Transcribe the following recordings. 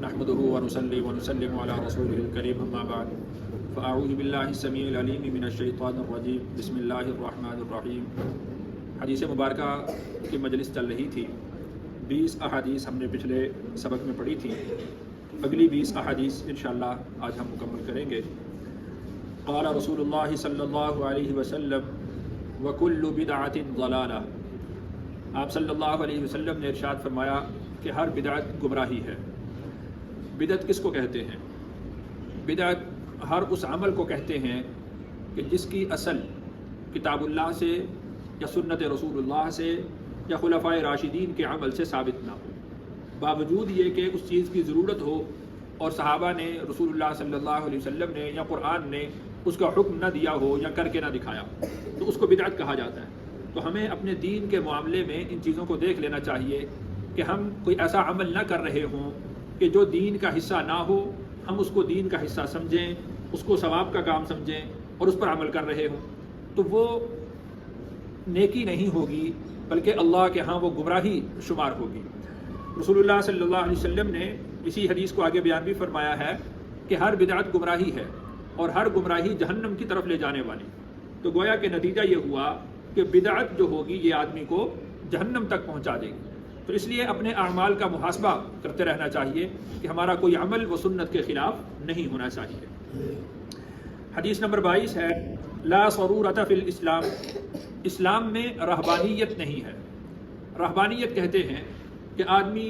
نحمده ونصلي ونسلم على رسوله الكريم اما بعد فاعوذ بالله السميع العليم من الشيطان الرجيم بسم الله الرحمن الرحیم۔ حدیث مبارکہ کی مجلس چل رہی تھی، 20 احادیث ہم نے پچھلے سبق میں پڑھی تھی، اگلی 20 احادیث انشاءاللہ آج ہم مکمل کریں گے۔ قال رسول اللہ صلی اللہ علیہ وسلم وَكُلُّ بِدْعَةٍ ضَلَالَةٍ، آپ صلی اللہ علیہ وسلم نے ارشاد فرمایا کہ ہر بدعت گمراہی ہے۔ بدعت کس کو کہتے ہیں؟ بدعت ہر اس عمل کو کہتے ہیں کہ جس کی اصل کتاب اللہ سے یا سنت رسول اللہ سے یا خلفائے راشدین کے عمل سے ثابت نہ ہو، باوجود یہ کہ اس چیز کی ضرورت ہو اور صحابہ نے، رسول اللہ صلی اللہ علیہ وسلم نے یا قرآن نے اس کا حکم نہ دیا ہو یا کر کے نہ دکھایا تو اس کو بدعت کہا جاتا ہے۔ تو ہمیں اپنے دین کے معاملے میں ان چیزوں کو دیکھ لینا چاہیے کہ ہم کوئی ایسا عمل نہ کر رہے ہوں کہ جو دین کا حصہ نہ ہو، ہم اس کو دین کا حصہ سمجھیں، اس کو ثواب کا کام سمجھیں اور اس پر عمل کر رہے ہوں، تو وہ نیکی نہیں ہوگی بلکہ اللہ کے ہاں وہ گمراہی شمار ہوگی۔ رسول اللہ صلی اللہ علیہ وسلم نے اسی حدیث کو آگے بیان بھی فرمایا ہے کہ ہر بدعت گمراہی ہے اور ہر گمراہی جہنم کی طرف لے جانے والی۔ تو گویا کہ نتیجہ یہ ہوا کہ بدعت جو ہوگی یہ آدمی کو جہنم تک پہنچا دے گی۔ تو اس لیے اپنے اعمال کا محاسبہ کرتے رہنا چاہیے کہ ہمارا کوئی عمل و سنت کے خلاف نہیں ہونا چاہیے۔ حدیث نمبر 22 ہے لا ضرورت فی الاسلام، اسلام میں رہبانیت نہیں ہے۔ رہبانیت کہتے ہیں کہ آدمی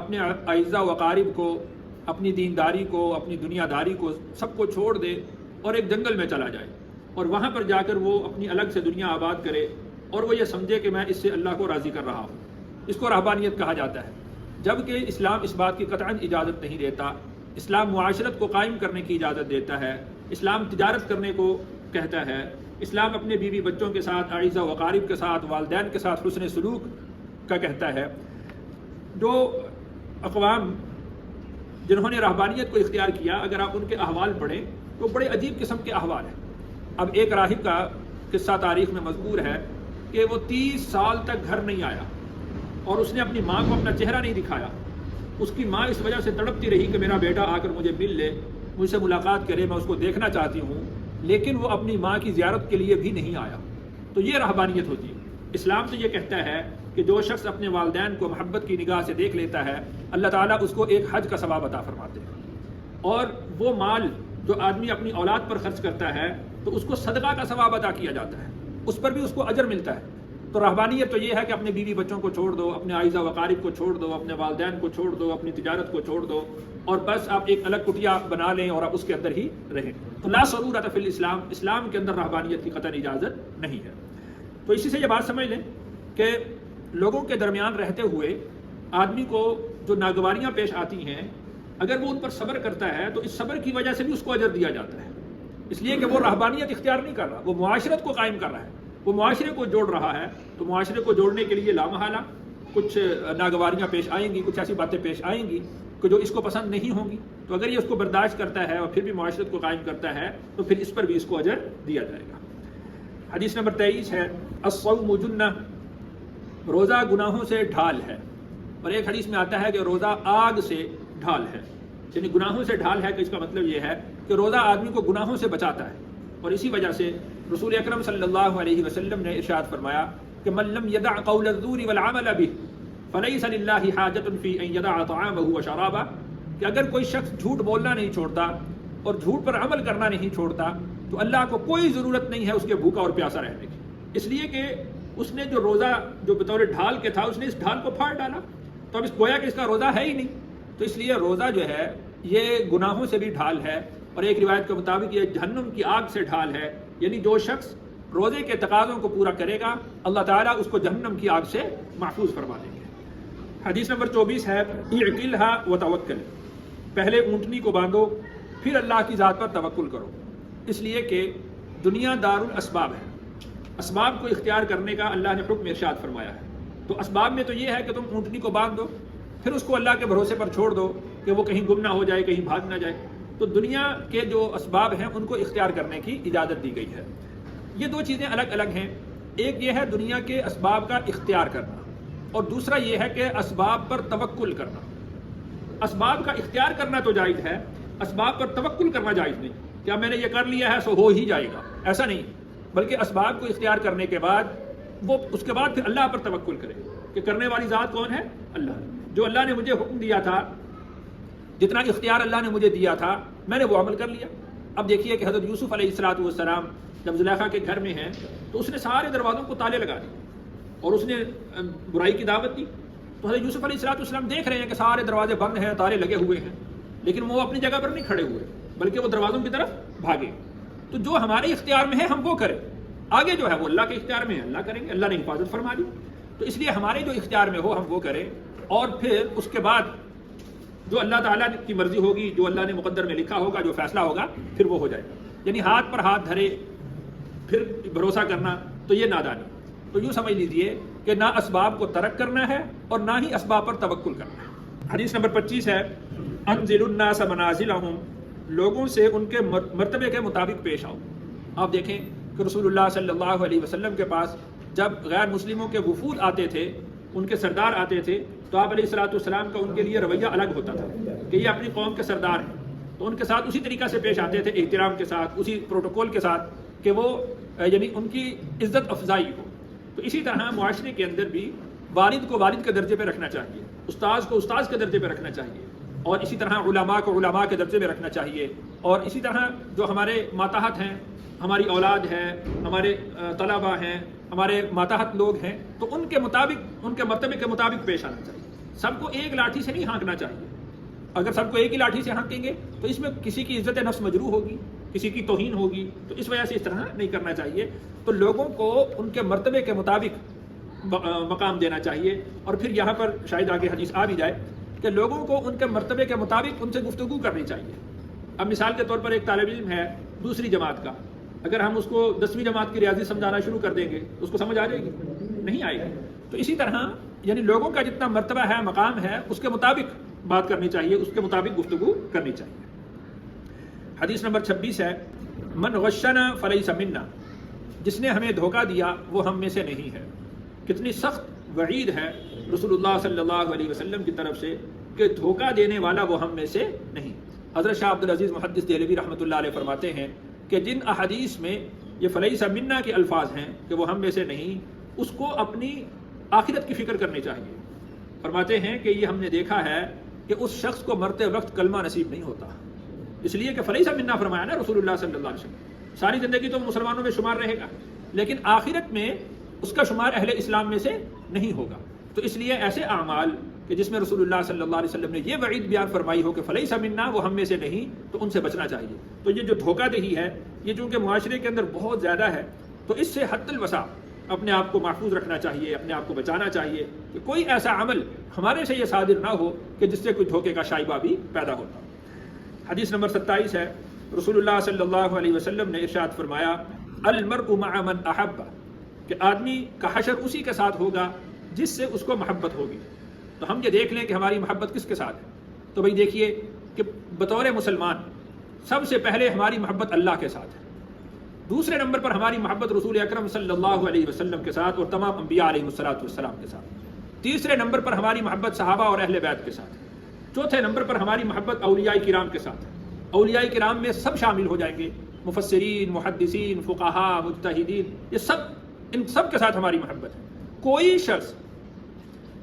اپنے اعزاء و اقارب کو، اپنی دینداری کو، اپنی دنیا داری کو سب کو چھوڑ دے اور ایک جنگل میں چلا جائے اور وہاں پر جا کر وہ اپنی الگ سے دنیا آباد کرے اور وہ یہ سمجھے کہ میں اس سے اللہ کو راضی کر رہا ہوں۔ اس کو رہبانیت کہا جاتا ہے، جبکہ اسلام اس بات کی قطعاً اجازت نہیں دیتا۔ اسلام معاشرت کو قائم کرنے کی اجازت دیتا ہے، اسلام تجارت کرنے کو کہتا ہے، اسلام اپنے بیوی بچوں کے ساتھ، اعزاء و اقارب کے ساتھ، والدین کے ساتھ حسن سلوک کا کہتا ہے۔ جو اقوام جنہوں نے رہبانیت کو اختیار کیا، اگر آپ ان کے احوال پڑھیں تو بڑے عجیب قسم کے احوال ہیں۔ اب ایک راہب کا قصہ تاریخ میں مذکور ہے کہ وہ 30 سال تک گھر نہیں آیا اور اس نے اپنی ماں کو اپنا چہرہ نہیں دکھایا۔ اس کی ماں اس وجہ سے تڑپتی رہی کہ میرا بیٹا آ کر مجھے مل لے، مجھ سے ملاقات کرے، میں اس کو دیکھنا چاہتی ہوں، لیکن وہ اپنی ماں کی زیارت کے لیے بھی نہیں آیا۔ تو یہ رہبانیت ہوتی ہے۔ اسلام تو یہ کہتا ہے کہ جو شخص اپنے والدین کو محبت کی نگاہ سے دیکھ لیتا ہے، اللہ تعالیٰ اس کو ایک حج کا ثواب عطا فرماتے ہیں، اور وہ مال جو آدمی اپنی اولاد پر خرچ کرتا ہے تو اس کو صدقہ کا ثواب عطا کیا جاتا ہے، اس پر بھی اس کو اجر ملتا ہے۔ تو رہبانیت تو یہ ہے کہ اپنے بیوی بچوں کو چھوڑ دو، اپنے اعزاء و اقارب کو چھوڑ دو، اپنے والدین کو چھوڑ دو، اپنی تجارت کو چھوڑ دو اور بس آپ ایک الگ کٹیا بنا لیں اور آپ اس کے اندر ہی رہیں۔ تو لا ضرورت فی الاسلام، اسلام کے اندر رہبانیت کی قطعاً اجازت نہیں ہے۔ تو اسی سے یہ بات سمجھ لیں کہ لوگوں کے درمیان رہتے ہوئے آدمی کو جو ناگواریاں پیش آتی ہیں، اگر وہ ان پر صبر کرتا ہے تو اس صبر کی وجہ سے بھی اس کو اجر دیا جاتا ہے، اس لیے کہ وہ رہبانیت اختیار نہیں کر رہا، وہ معاشرت کو قائم کر رہا ہے، وہ معاشرے کو جوڑ رہا ہے۔ تو معاشرے کو جوڑنے کے لیے لامحالہ کچھ ناگواریاں پیش آئیں گی، کچھ ایسی باتیں پیش آئیں گی کہ جو اس کو پسند نہیں ہوں گی، تو اگر یہ اس کو برداشت کرتا ہے اور پھر بھی معاشرت کو قائم کرتا ہے تو پھر اس پر بھی اس کو اجر دیا جائے گا۔ حدیث نمبر 23 ہے الصوم جنہ، روزہ گناہوں سے ڈھال ہے، اور ایک حدیث میں آتا ہے کہ روزہ آگ سے ڈھال ہے، یعنی گناہوں سے ڈھال ہے کہ اس کا مطلب یہ ہے کہ روزہ آدمی کو گناہوں سے بچاتا ہے۔ اور اسی وجہ سے رسول اکرم صلی اللہ علیہ وسلم نے ارشاد فرمایا کہ من لم يدع قول الزور والعمل به فليس لله حاجة في ان يدع طعامه وشرابه، کہ اگر کوئی شخص جھوٹ بولنا نہیں چھوڑتا اور جھوٹ پر عمل کرنا نہیں چھوڑتا تو اللہ کو کوئی ضرورت نہیں ہے اس کے بھوکا اور پیاسا رہنے کی، اس لیے کہ اس نے جو روزہ جو بطور ڈھال کے تھا اس نے اس ڈھال کو پھاڑ ڈالا، تو اب اس گویا کہ اس کا روزہ ہے ہی نہیں۔ تو اس لیے روزہ جو ہے یہ گناہوں سے بھی ڈھال ہے، اور ایک روایت کے مطابق یہ جہنم کی آگ سے ڈھال ہے، یعنی جو شخص روزے کے تقاضوں کو پورا کرے گا اللہ تعالیٰ اس کو جہنم کی آگ سے محفوظ فرما دیں گے۔ حدیث نمبر 24 ہے اعقلها وتوکل، پہلے اونٹنی کو باندھو پھر اللہ کی ذات پر توکل کرو، اس لیے کہ دنیا دار الاسباب ہے، اسباب کو اختیار کرنے کا اللہ نے حکم ارشاد فرمایا ہے۔ تو اسباب میں تو یہ ہے کہ تم اونٹنی کو باندھ دو، پھر اس کو اللہ کے بھروسے پر چھوڑ دو کہ وہ کہیں گم نہ ہو جائے، کہیں بھاگ نہ جائے۔ تو دنیا کے جو اسباب ہیں ان کو اختیار کرنے کی اجازت دی گئی ہے۔ یہ دو چیزیں الگ الگ ہیں، ایک یہ ہے دنیا کے اسباب کا اختیار کرنا، اور دوسرا یہ ہے کہ اسباب پر توکل کرنا۔ اسباب کا اختیار کرنا تو جائز ہے، اسباب پر توکل کرنا جائز نہیں. کیا میں نے یہ کر لیا ہے سو ہو ہی جائے گا، ایسا نہیں. بلکہ اسباب کو اختیار کرنے کے بعد وہ اس کے بعد پھر اللہ پر توکل کرے کہ کرنے والی ذات کون ہے؟ اللہ. جو اللہ نے مجھے حکم دیا تھا، جتنا اختیار اللہ نے مجھے دیا تھا، میں نے وہ عمل کر لیا. اب دیکھیے کہ حضرت یوسف علیہ السلام جب زلیخا کے گھر میں ہیں تو اس نے سارے دروازوں کو تالے لگا دیے اور اس نے برائی کی دعوت دی. تو حضرت یوسف علیہ السلام دیکھ رہے ہیں کہ سارے دروازے بند ہیں، تالے لگے ہوئے ہیں، لیکن وہ اپنی جگہ پر نہیں کھڑے ہوئے بلکہ وہ دروازوں کی طرف بھاگے. تو جو ہمارے اختیار میں ہے ہم وہ کریں، آگے جو ہے وہ اللہ کے اختیار میں ہے، اللہ کریں گے. اللہ نے حفاظت فرما دی. تو اس لیے ہمارے جو اختیار میں ہو ہم وہ کریں، اور پھر اس کے بعد جو اللہ تعالیٰ کی مرضی ہوگی، جو اللہ نے مقدر میں لکھا ہوگا، جو فیصلہ ہوگا پھر وہ ہو جائے گا. یعنی ہاتھ پر ہاتھ دھرے پھر بھروسہ کرنا تو یہ نادانی. تو یوں سمجھ لیجئے کہ نہ اسباب کو ترک کرنا ہے اور نہ ہی اسباب پر توکل کرنا ہے. حدیث نمبر 25 ہے، انزل الناس منازلہم، لوگوں سے ان کے مرتبے کے مطابق پیش آؤ. آپ دیکھیں کہ رسول اللہ صلی اللہ علیہ وسلم کے پاس جب غیر مسلموں کے وفود آتے تھے، ان کے سردار آتے تھے، تو آپ علیہ السلام کا ان کے لیے رویہ الگ ہوتا تھا کہ یہ اپنی قوم کے سردار ہیں. تو ان کے ساتھ اسی طریقہ سے پیش آتے تھے، احترام کے ساتھ، اسی پروٹوکول کے ساتھ کہ وہ یعنی ان کی عزت افزائی ہو. تو اسی طرح معاشرے کے اندر بھی والد کو والد کے درجے پہ رکھنا چاہیے، استاذ کو استاذ کے درجے پہ رکھنا چاہیے، اور اسی طرح علماء کو علماء کے درجے پہ رکھنا چاہیے. اور اسی طرح جو ہمارے ماتحت ہیں، ہماری اولاد ہے، ہمارے طلباء ہیں، ہمارے ماتحت لوگ ہیں، تو ان کے مطابق، ان کے مرتبے کے مطابق پیش آنا چاہیے. سب کو ایک لاٹھی سے نہیں ہانکنا چاہیے. اگر سب کو ایک ہی لاٹھی سے ہانکیں گے تو اس میں کسی کی عزت نفس مجروح ہوگی، کسی کی توہین ہوگی. تو اس وجہ سے اس طرح نہیں کرنا چاہیے. تو لوگوں کو ان کے مرتبے کے مطابق مقام دینا چاہیے. اور پھر یہاں پر شاید آگے حدیث آ بھی جائے کہ لوگوں کو ان کے مرتبے کے مطابق ان سے گفتگو کرنی چاہیے. اب مثال کے طور پر ایک طالب علم ہے دوسری جماعت کا، اگر ہم اس کو 10ویں جماعت کی ریاضی سمجھانا شروع کر دیں گے اس کو سمجھ آ جائے گی؟ نہیں آئے گی. تو اسی طرح یعنی لوگوں کا جتنا مرتبہ ہے، مقام ہے، اس کے مطابق بات کرنی چاہیے، اس کے مطابق گفتگو کرنی چاہیے. حدیث نمبر 26 ہے، من غشنا فلیس منا، جس نے ہمیں دھوکہ دیا وہ ہم میں سے نہیں ہے. کتنی سخت وعید ہے رسول اللہ صلی اللہ علیہ وسلم کی طرف سے کہ دھوکہ دینے والا وہ ہم میں سے نہیں. حضرت شاہ عبدالعزیز محدث دہلوی رحمۃ اللہ علیہ فرماتے ہیں کہ جن احادیث میں یہ فلیس منا کے الفاظ ہیں کہ وہ ہم میں سے نہیں، اس کو اپنی آخرت کی فکر کرنی چاہیے. فرماتے ہیں کہ یہ ہم نے دیکھا ہے کہ اس شخص کو مرتے وقت کلمہ نصیب نہیں ہوتا، اس لیے کہ فلیس منا فرمایا نا رسول اللہ صلی اللہ علیہ وسلم. ساری زندگی تو مسلمانوں میں شمار رہے گا، لیکن آخرت میں اس کا شمار اہل اسلام میں سے نہیں ہوگا. تو اس لیے ایسے اعمال کہ جس میں رسول اللہ صلی اللہ علیہ وسلم نے یہ وعید بیان فرمائی ہو کہ فلیس منا، وہ ہم میں سے نہیں، تو ان سے بچنا چاہیے. تو یہ جو دھوکہ دہی ہے، یہ چونکہ معاشرے کے اندر بہت زیادہ ہے، تو اس سے حد الوسع اپنے آپ کو محفوظ رکھنا چاہیے، اپنے آپ کو بچانا چاہیے کہ کوئی ایسا عمل ہمارے سے یہ صادر نہ ہو کہ جس سے کوئی دھوکے کا شائبہ بھی پیدا ہوتا. حدیث نمبر 27 ہے، رسول اللہ صلی اللہ علیہ وسلم نے ارشاد فرمایا، المرء مع من احب، کہ آدمی کا حشر اسی کے ساتھ ہوگا جس سے اس کو محبت ہوگی. تو ہم یہ دیکھ لیں کہ ہماری محبت کس کے ساتھ ہے. تو بھائی دیکھیے کہ بطور مسلمان سب سے پہلے ہماری محبت اللہ کے ساتھ ہے، دوسرے نمبر پر ہماری محبت رسول اکرم صلی اللہ علیہ وسلم کے ساتھ اور تمام انبیاء علیہ السلام کے ساتھ، تیسرے نمبر پر ہماری محبت صحابہ اور اہل بیت کے ساتھ، چوتھے نمبر پر ہماری محبت اولیاء کرام کے ساتھ. اولیاء کرام میں سب شامل ہو جائیں گے، مفسرین، محدثین، فقہاء، مجتہدین، یہ سب، ان سب کے ساتھ ہماری محبت ہے. کوئی شخص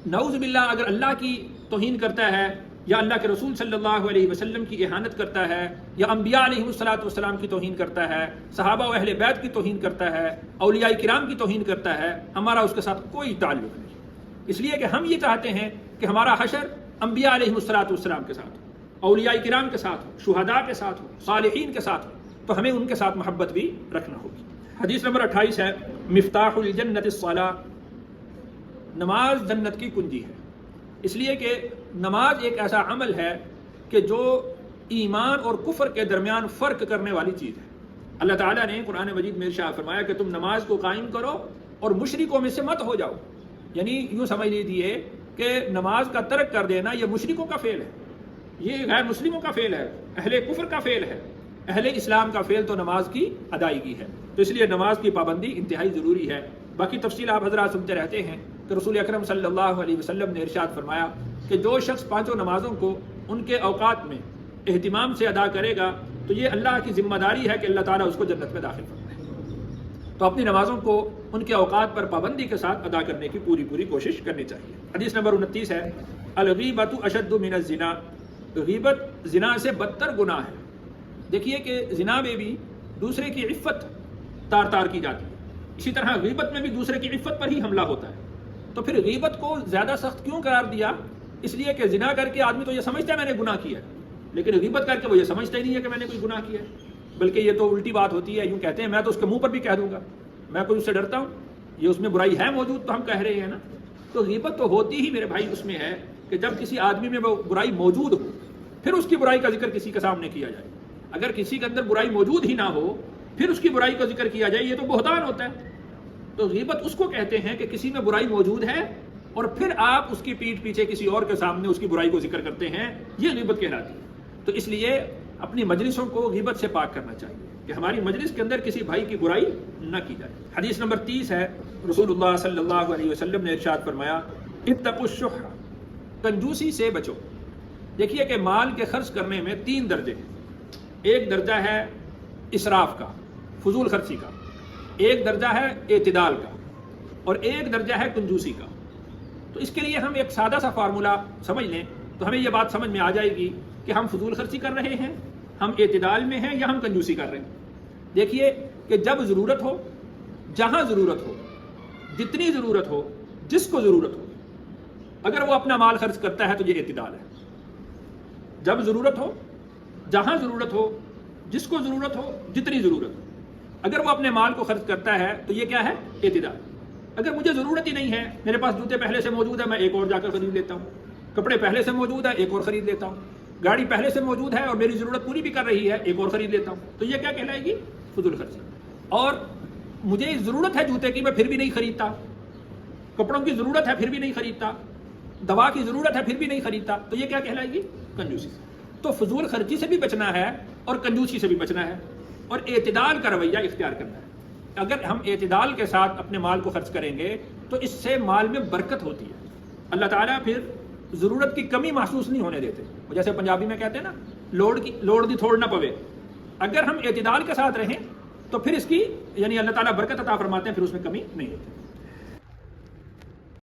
نعوذ باللہ اگر اللہ کی توہین کرتا ہے یا اللہ کے رسول صلی اللہ علیہ وسلم کی اہانت کرتا ہے یا انبیاء علیہ السلام کی توہین کرتا ہے، صحابہ و اہل بیت کی توہین کرتا ہے، اولیاء کرام کی توہین کرتا ہے، ہمارا اس کے ساتھ کوئی تعلق نہیں. اس لیے کہ ہم یہ چاہتے ہیں کہ ہمارا حشر انبیاء علیہ السلام کے ساتھ ہو، اولیاء کرام کے ساتھ ہو، شہداء کے ساتھ ہو، صالحین کے ساتھ ہو. تو ہمیں ان کے ساتھ محبت بھی رکھنا ہوگی. حدیث نمبر 28 ہے، مفتاح الجنت الصلاۃ، نماز جنت کی کنجی ہے. اس لیے کہ نماز ایک ایسا عمل ہے کہ جو ایمان اور کفر کے درمیان فرق کرنے والی چیز ہے. اللہ تعالیٰ نے قرآن مجید میں ارشاد فرمایا کہ تم نماز کو قائم کرو اور مشرکوں میں سے مت ہو جاؤ. یعنی یوں سمجھ لیجیے کہ نماز کا ترک کر دینا یہ مشرکوں کا فعل ہے، یہ غیر مسلموں کا فعل ہے، اہل کفر کا فعل ہے. اہل اسلام کا فعل تو نماز کی ادائیگی ہے. تو اس لیے نماز کی پابندی انتہائی ضروری ہے. باقی تفصیل آپ حضرات سنتے رہتے ہیں کہ رسول اکرم صلی اللہ علیہ وسلم نے ارشاد فرمایا کہ جو شخص 5 نمازوں کو ان کے اوقات میں اہتمام سے ادا کرے گا تو یہ اللہ کی ذمہ داری ہے کہ اللہ تعالیٰ اس کو جنت میں داخل فرمائے۔ تو اپنی نمازوں کو ان کے اوقات پر پابندی کے ساتھ ادا کرنے کی پوری کوشش کرنی چاہیے۔ حدیث نمبر 29 ہے، الغیبۃ اشد من الزنا، غیبت زنا سے بدتر گناہ ہے۔ دیکھیے کہ زنا میں بھی دوسرے کی عفت تار کی جاتی ہے، اسی طرح غیبت میں بھی دوسرے کی عفت پر ہی حملہ ہوتا ہے۔ تو پھر غیبت کو زیادہ سخت کیوں قرار دیا؟ اس لیے کہ زنا کر کے آدمی تو یہ سمجھتا ہے میں نے گناہ کیا ہے، لیکن غیبت کر کے وہ یہ سمجھتا ہی نہیں ہے کہ میں نے کوئی گناہ کیا ہے، بلکہ یہ تو الٹی بات ہوتی ہے، یوں کہتے ہیں میں تو اس کے منہ پر بھی کہہ دوں گا، میں کوئی اس سے ڈرتا ہوں، یہ اس میں برائی ہے موجود تو ہم کہہ رہے ہیں نا۔ تو غیبت تو ہوتی ہی میرے بھائی اس میں ہے کہ جب کسی آدمی میں وہ برائی موجود ہو پھر اس کی برائی کا ذکر کسی کے سامنے کیا جائے۔ اگر کسی کے اندر برائی موجود ہی نہ ہو پھر اس کی برائی کا ذکر کیا جائے، یہ تو بہتان ہوتا ہے۔ تو غیبت اس کو کہتے ہیں کہ کسی میں برائی موجود ہے اور پھر آپ اس کی پیٹھ پیچھے کسی اور کے سامنے اس کی برائی کو ذکر کرتے ہیں، یہ غیبت کہلاتی ہے۔ تو اس لیے اپنی مجلسوں کو غیبت سے پاک کرنا چاہیے کہ ہماری مجلس کے اندر کسی بھائی کی برائی نہ کی جائے۔ حدیث نمبر 30 ہے، رسول اللہ صلی اللہ علیہ وسلم نے ارشاد فرمایا، اتقوا الشح، کنجوسی سے بچو۔ دیکھیے کہ مال کے خرچ کرنے میں 3 درجے ہیں۔ ایک درجہ ہے اسراف کا، فضول خرچی کا، ایک درجہ ہے اعتدال کا، اور ایک درجہ ہے کنجوسی کا۔ تو اس کے لیے ہم ایک سادہ سا فارمولا سمجھ لیں تو ہمیں یہ بات سمجھ میں آ جائے گی کہ ہم فضول خرچی کر رہے ہیں، ہم اعتدال میں ہیں، یا ہم کنجوسی کر رہے ہیں۔ دیکھیے کہ جب ضرورت ہو، جہاں ضرورت ہو، جتنی ضرورت ہو، جس کو ضرورت ہو، اگر وہ اپنا مال خرچ کرتا ہے تو یہ اعتدال ہے۔ جب ضرورت ہو، جہاں ضرورت ہو، جس کو ضرورت ہو، جتنی ضرورت ہو، اگر وہ اپنے مال کو خرچ کرتا ہے تو یہ کیا ہے؟ اعتدال۔ اگر مجھے ضرورت ہی نہیں ہے، میرے پاس جوتے پہلے سے موجود ہے، میں ایک اور جا کر خرید لیتا ہوں، کپڑے پہلے سے موجود ہے، ایک اور خرید لیتا ہوں، گاڑی پہلے سے موجود ہے اور میری ضرورت پوری بھی کر رہی ہے، ایک اور خرید لیتا ہوں، تو یہ کیا کہلائے گی؟ فضول خرچی۔ اور مجھے ضرورت ہے جوتے کی، میں پھر بھی نہیں خریدتا، کپڑوں کی ضرورت ہے پھر بھی نہیں خریدتا، دوا کی ضرورت ہے پھر بھی نہیں خریدتا، تو یہ کیا کہلائے گی؟ کنجوسی۔ تو فضول خرچی سے بھی بچنا ہے اور کنجوسی سے بھی بچنا ہے، اور اعتدال کا رویہ اختیار کرنا ہے۔ اگر ہم اعتدال کے ساتھ اپنے مال کو خرچ کریں گے تو اس سے مال میں برکت ہوتی ہے، اللہ تعالیٰ پھر ضرورت کی کمی محسوس نہیں ہونے دیتے۔ جیسے پنجابی میں کہتے ہیں نا، لوڑ دی تھوڑ نہ پوے۔ اگر ہم اعتدال کے ساتھ رہیں تو پھر اس کی یعنی اللہ تعالیٰ برکت عطا فرماتے ہیں، پھر اس میں کمی نہیں ہوتی۔